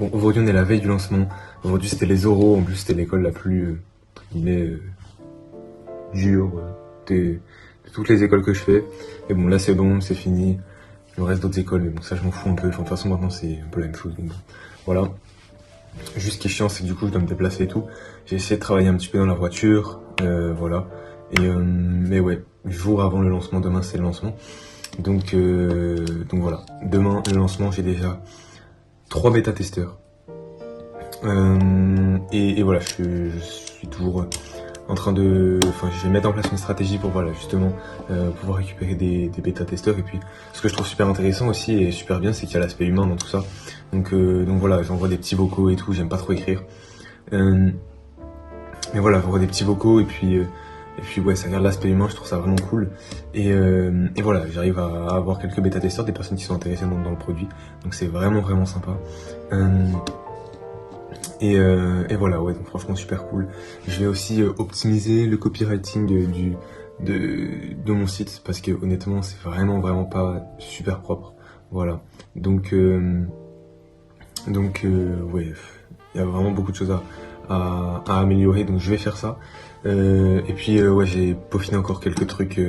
Bon, aujourd'hui on est la veille du lancement. Aujourd'hui c'était les oraux, en plus c'était l'école la plus, entre guillemets, dure de toutes les écoles que je fais. Et bon, là c'est bon, c'est fini. Il me reste d'autres écoles, mais bon, ça je m'en fous un peu. Enfin, de toute façon maintenant c'est un peu la même chose. Donc, bon. Voilà. Juste ce qui est chiant, c'est que du coup je dois me déplacer et tout. J'ai essayé de travailler un petit peu dans la voiture, voilà. Mais ouais, jour avant le lancement, demain c'est le lancement. Donc voilà. Demain le lancement, j'ai déjà 3 bêta-testeurs. Et voilà, je suis toujours en train de... Enfin, je vais mettre en place une stratégie pour, voilà, justement, pouvoir récupérer des bêta-testeurs. Et puis, ce que je trouve super intéressant aussi et super bien, c'est qu'il y a l'aspect humain dans tout ça. Donc voilà, j'envoie des petits vocaux et tout, j'aime pas trop écrire. Mais voilà, j'envoie des petits vocaux et puis ouais, ça garde l'aspect humain, je trouve ça vraiment cool. Et voilà, j'arrive à avoir quelques bêta-testeurs, des personnes qui sont intéressées dans le produit. Donc c'est vraiment, vraiment sympa. Et voilà, ouais, donc franchement super cool. Je vais aussi optimiser le copywriting de mon site parce que honnêtement c'est vraiment vraiment pas super propre. Voilà. Donc ouais, il y a vraiment beaucoup de choses à améliorer, donc je vais faire ça. Et puis ouais, j'ai peaufiné encore quelques trucs,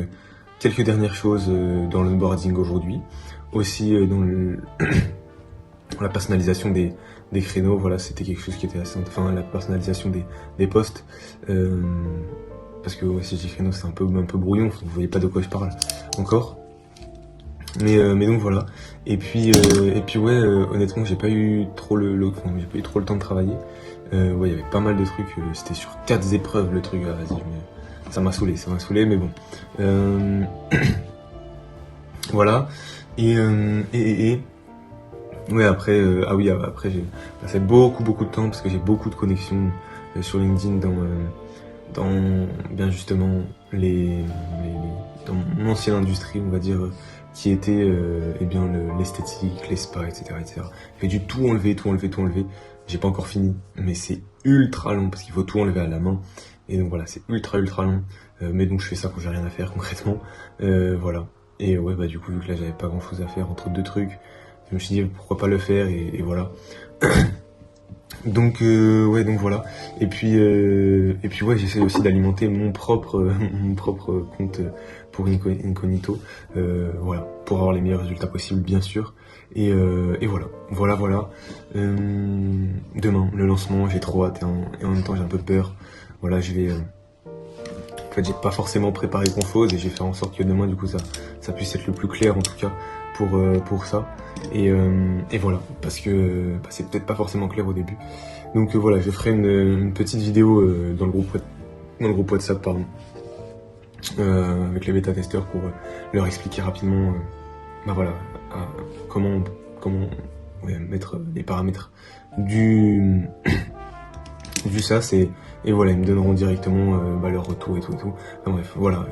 quelques dernières choses dans l'onboarding aujourd'hui. Aussi dans la personnalisation des créneaux, voilà, c'était quelque chose qui était assez... Enfin, la personnalisation des posts, parce que ouais, si je dis créneaux, c'est un peu brouillon, vous voyez pas de quoi je parle encore. Mais donc voilà. Et puis ouais, honnêtement, j'ai pas eu trop le temps de travailler. Ouais, il y avait pas mal de trucs, c'était sur 4 épreuves le truc, vas-y, ça m'a saoulé, mais bon. Voilà. Et ouais, après, après j'ai passé beaucoup de temps parce que j'ai beaucoup de connexions sur LinkedIn dans bien justement dans mon ancienne industrie, on va dire, qui était eh bien l'esthétique, les spas, etc., etc. J'ai dû tout enlever. J'ai pas encore fini, mais c'est ultra long parce qu'il faut tout enlever à la main. Et donc voilà, c'est ultra long. Mais donc je fais ça quand j'ai rien à faire concrètement. Voilà. Et ouais, bah du coup, vu que là j'avais pas grand chose à faire entre deux trucs, je me suis dit pourquoi pas le faire et voilà. Donc ouais, donc voilà. Et puis ouais, j'essaie aussi d'alimenter mon propre compte pour Incognito, voilà, pour avoir les meilleurs résultats possibles, bien sûr. Et voilà. Demain, le lancement, j'ai trop hâte et en même temps j'ai un peu peur. Voilà, je vais en fait, j'ai pas forcément préparé grand chose et j'ai fait en sorte que demain, du coup, ça puisse être le plus clair en tout cas pour ça. Et voilà, parce que c'est peut-être pas forcément clair au début. Donc voilà, je ferai une petite vidéo dans le groupe WhatsApp, pardon, avec les bêta-testeurs pour leur expliquer rapidement, bah voilà, comment ouais, mettre les paramètres du SaaS et voilà, ils me donneront directement bah, leur retour et tout. Enfin, bref, voilà.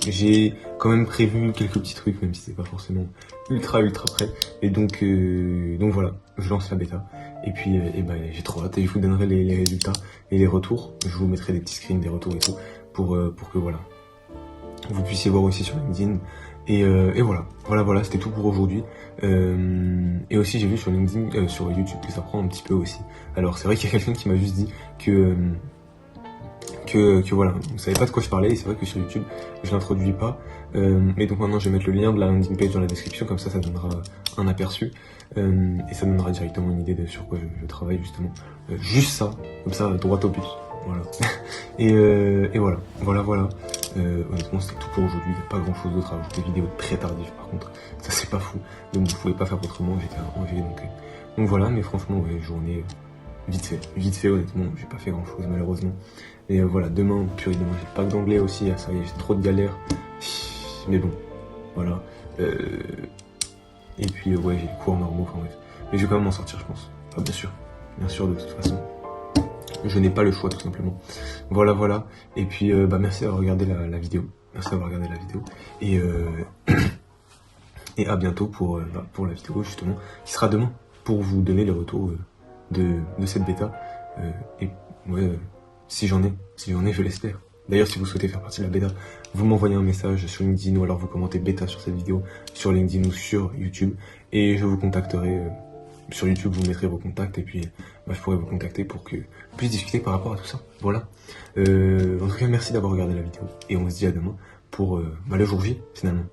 J'ai quand même prévu quelques petits trucs, même si c'est pas forcément ultra prêt. Et donc voilà, je lance la bêta. Et puis bah, j'ai trop hâte et je vous donnerai les résultats et les retours. Je vous mettrai des petits screens des retours et tout pour que voilà, vous puissiez voir aussi sur LinkedIn. Et voilà, c'était tout pour aujourd'hui. Et aussi j'ai vu sur LinkedIn, sur YouTube que ça prend un petit peu aussi. Alors c'est vrai qu'il y a quelqu'un qui m'a juste dit que voilà, vous savez pas de quoi je parlais, et c'est vrai que sur YouTube, je l'introduis pas. Et donc maintenant, je vais mettre le lien de la landing page dans la description, comme ça donnera un aperçu. Et ça donnera directement une idée de sur quoi je travaille, justement. Juste ça, comme ça, droit au but. Voilà. Et voilà. Honnêtement, c'était tout pour aujourd'hui. Il n'y a pas grand chose d'autre à ajouter. Vidéo très tardive, par contre. Ça, c'est pas fou. Donc, vous pouvez pas faire autrement. J'étais à Angers, donc voilà. Mais franchement, ouais, journée vite fait, honnêtement. J'ai pas fait grand chose, malheureusement. Et voilà, demain, purée, demain, j'ai pas d'anglais aussi, ça y est, j'ai trop de galères. Mais bon, voilà. Et puis, ouais, j'ai les cours normaux, enfin bref. Mais je vais quand même m'en sortir, je pense. Enfin, bien sûr, de toute façon. Je n'ai pas le choix, tout simplement. Voilà. Et puis, bah, merci d'avoir regardé la vidéo. Et, et à bientôt pour la vidéo, justement, qui sera demain, pour vous donner les retours de cette bêta. Et ouais, si j'en ai, je l'espère. D'ailleurs, si vous souhaitez faire partie de la bêta, vous m'envoyez un message sur LinkedIn ou alors vous commentez bêta sur cette vidéo sur LinkedIn ou sur YouTube et je vous contacterai sur YouTube, vous mettrez vos contacts et puis je pourrai vous contacter pour que on puisse discuter par rapport à tout ça. Voilà. En tout cas, merci d'avoir regardé la vidéo et on se dit à demain pour le jour J finalement.